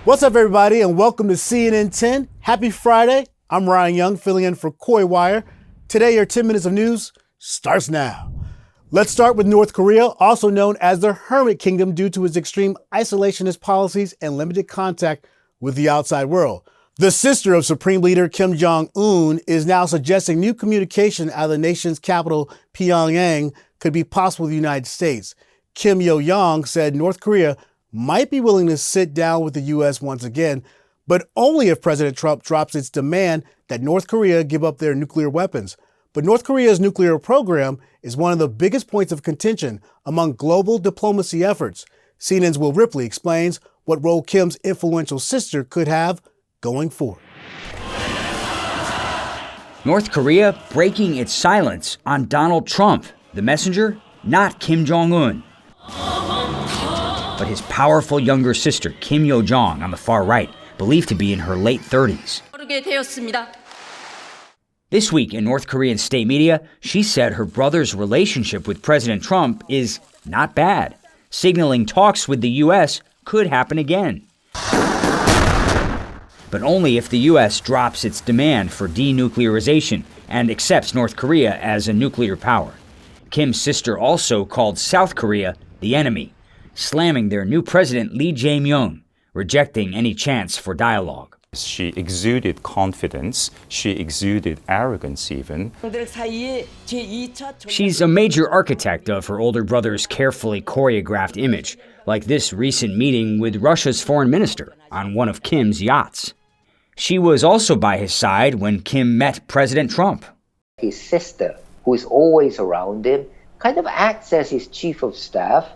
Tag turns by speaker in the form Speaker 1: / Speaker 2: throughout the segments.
Speaker 1: What's up, everybody, and welcome to CNN 10. Happy Friday. I'm Ryan Young, filling in for Coy Wire. Today, your 10 minutes of news starts now. Let's start with North Korea, also known as the Hermit Kingdom due to its extreme isolationist policies and limited contact with the outside world. The sister of Supreme Leader Kim Jong-un is now suggesting new communication out of the nation's capital, Pyongyang, could be possible with the United States. Kim Yo-young said North Korea might be willing to sit down with the U.S. once again, but only if President Trump drops its demand that North Korea give up their nuclear weapons. But North Korea's nuclear program is one of the biggest points of contention among global diplomacy efforts. CNN's Will Ripley explains what role Kim's influential sister could have going forward.
Speaker 2: North Korea breaking its silence on Donald Trump. The messenger, not Kim Jong-un, but his powerful younger sister, Kim Yo-jong, on the far right, believed to be in her late 30s. This week in North Korean state media, she said her brother's relationship with President Trump is not bad, signaling talks with the U.S. could happen again. But only if the U.S. drops its demand for denuclearization and accepts North Korea as a nuclear power. Kim's sister also called South Korea the enemy, slamming their new president Lee Jae-myung, rejecting any chance for dialogue.
Speaker 3: She exuded confidence, she exuded arrogance even.
Speaker 2: She's a major architect of her older brother's carefully choreographed image, like this recent meeting with Russia's foreign minister on one of Kim's yachts. She was also by his side when Kim met President Trump.
Speaker 4: His sister, who is always around him, kind of acts as his chief of staff.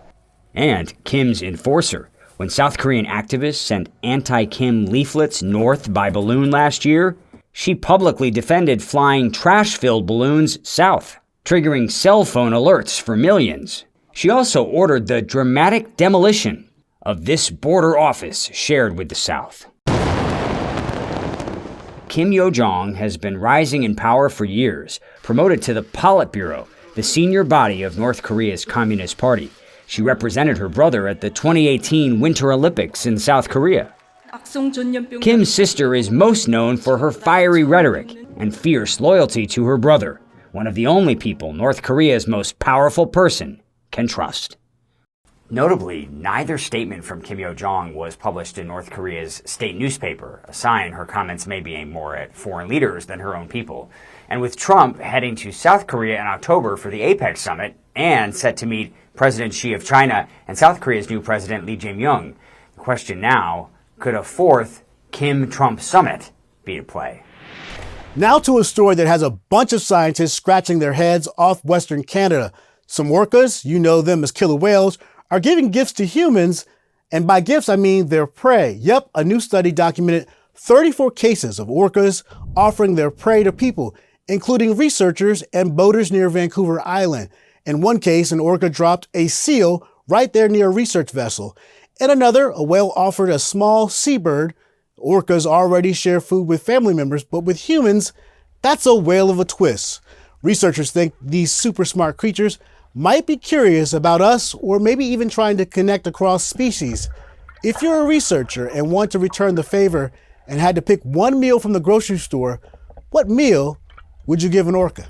Speaker 2: And Kim's enforcer. When South Korean activists sent anti-Kim leaflets north by balloon last year, she publicly defended flying trash-filled balloons south, triggering cell phone alerts for millions. She also ordered the dramatic demolition of this border office shared with the South. Kim Yo-jong has been rising in power for years, promoted to the Politburo, the senior body of North Korea's Communist Party. She represented her brother at the 2018 Winter Olympics in South Korea. Kim's sister is most known for her fiery rhetoric and fierce loyalty to her brother, one of the only people North Korea's most powerful person can trust. Notably, neither statement from Kim Yo-jong was published in North Korea's state newspaper, a sign her comments may be aimed more at foreign leaders than her own people. And with Trump heading to South Korea in October for the APEC summit and set to meet President Xi of China and South Korea's new president Lee Jae-myung, the question now, could a fourth Kim-Trump summit be at play?
Speaker 1: Now to a story that has a bunch of scientists scratching their heads off Western Canada. Some orcas, you know them as killer whales, are giving gifts to humans, and by gifts I mean their prey. Yep, a new study documented 34 cases of orcas offering their prey to people, including researchers and boaters near Vancouver Island. In one case, an orca dropped a seal right there near a research vessel. In another, a whale offered a small seabird. Orcas already share food with family members, but with humans, that's a whale of a twist. Researchers think these super smart creatures might be curious about us or maybe even trying to connect across species. If you're a researcher and want to return the favor and had to pick one meal from the grocery store, what meal would you give an orca?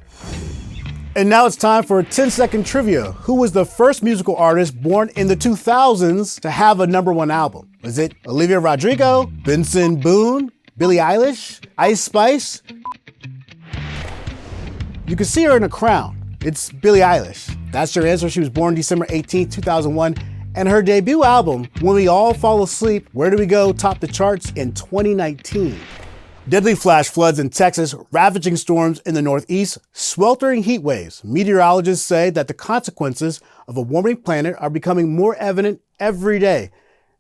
Speaker 1: And now it's time for a 10-second trivia. Who was the first musical artist born in the 2000s to have a #1 album? Was it Olivia Rodrigo, Benson Boone, Billie Eilish, Ice Spice? You can see her in a crown. It's Billie Eilish. That's your answer. She was born December 18, 2001. And her debut album, When We All Fall Asleep, Where Do We Go, topped the charts in 2019. Deadly flash floods in Texas, ravaging storms in the Northeast, sweltering heat waves. Meteorologists say that the consequences of a warming planet are becoming more evident every day.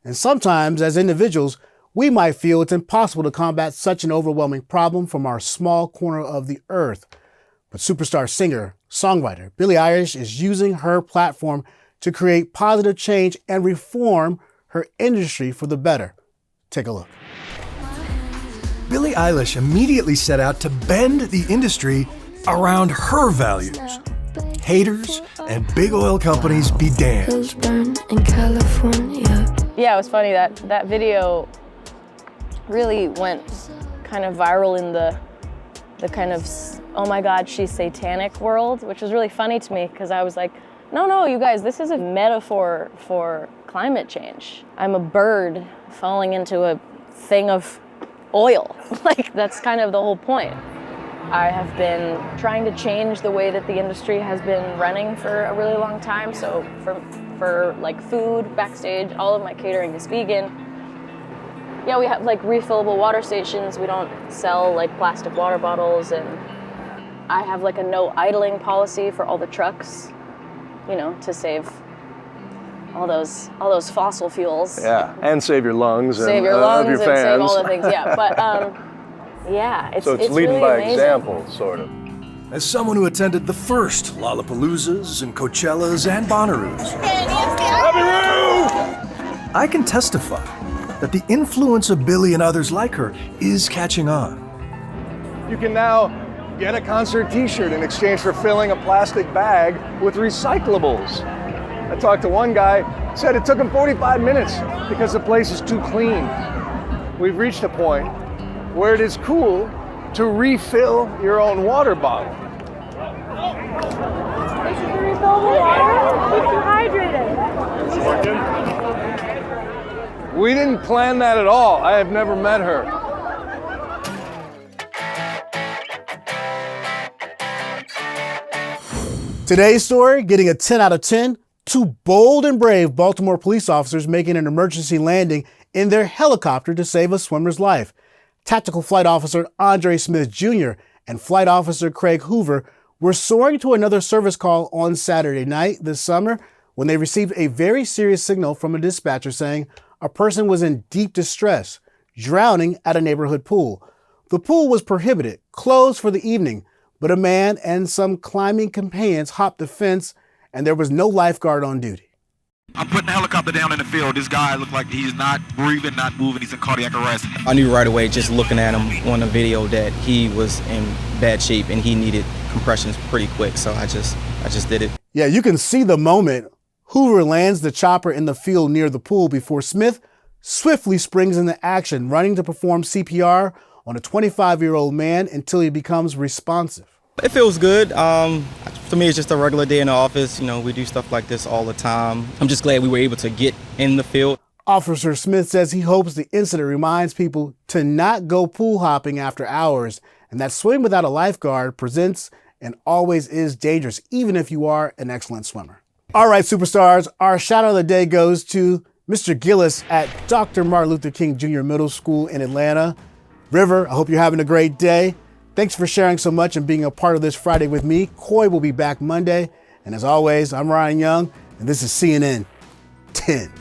Speaker 1: And sometimes, as individuals, we might feel it's impossible to combat such an overwhelming problem from our small corner of the earth. But superstar singer, songwriter Billie Eilish is using her platform to create positive change and reform her industry for the better. Take a look.
Speaker 5: Billie Eilish immediately set out to bend the industry around her values. Haters and big oil companies be damned.
Speaker 6: Yeah, it was funny that video really went kind of viral in the kind of, oh my God, she's satanic world, which was really funny to me because I was like, no, you guys, this is a metaphor for climate change. I'm a bird falling into a thing of oil. Like, that's kind of the whole point. I have been trying to change the way that the industry has been running for a really long time. So for like food, backstage, all of my catering is vegan. Yeah, we have like refillable water stations. We don't sell like plastic water bottles, and I have like a no idling policy for all the trucks, you know, to save all those fossil fuels.
Speaker 7: Yeah, and save your lungs
Speaker 6: save your lungs and save all the things. Yeah, but yeah, it's
Speaker 7: leading
Speaker 6: really
Speaker 7: by
Speaker 6: amazing.
Speaker 7: example, sort of.
Speaker 5: As someone who attended the first Lollapaloozas and Coachellas and Bonnaroos, I can testify that the influence of Billie and others like her is catching on.
Speaker 7: You can now get a concert t-shirt in exchange for filling a plastic bag with recyclables. I talked to one guy, said it took him 45 minutes because the place is too clean. We've reached a point where it is cool to refill your own water bottle.
Speaker 8: This is the refillable water. Keeps you hydrated.
Speaker 7: We didn't plan that at all. I have never met her.
Speaker 1: Today's story, getting a 10 out of 10, two bold and brave Baltimore police officers making an emergency landing in their helicopter to save a swimmer's life. Tactical Flight Officer Andre Smith Jr. and Flight Officer Craig Hoover were soaring to another service call on Saturday night this summer when they received a very serious signal from a dispatcher saying a person was in deep distress, drowning at a neighborhood pool. The pool was prohibited, closed for the evening, but a man and some climbing companions hopped the fence and there was no lifeguard on duty.
Speaker 9: I'm putting the helicopter down in the field. This guy looked like he's not breathing, not moving. He's in cardiac arrest.
Speaker 10: I knew right away, just looking at him on the video, that he was in bad shape and he needed compressions pretty quick. So I just did it.
Speaker 1: Yeah, you can see the moment. Hoover lands the chopper in the field near the pool before Smith swiftly springs into action, running to perform CPR on a 25-year-old man until he becomes responsive.
Speaker 10: It feels good. For me, it's just a regular day in the office. You know, we do stuff like this all the time. I'm just glad we were able to get in the field.
Speaker 1: Officer Smith says he hopes the incident reminds people to not go pool hopping after hours and that swimming without a lifeguard presents and always is dangerous, even if you are an excellent swimmer. All right, superstars, our shout out of the day goes to Mr. Gillis at Dr. Martin Luther King Jr. Middle School in Atlanta. River, I hope you're having a great day. Thanks for sharing so much and being a part of this Friday with me. Coy will be back Monday. And as always, I'm Ryan Young, and this is CNN 10.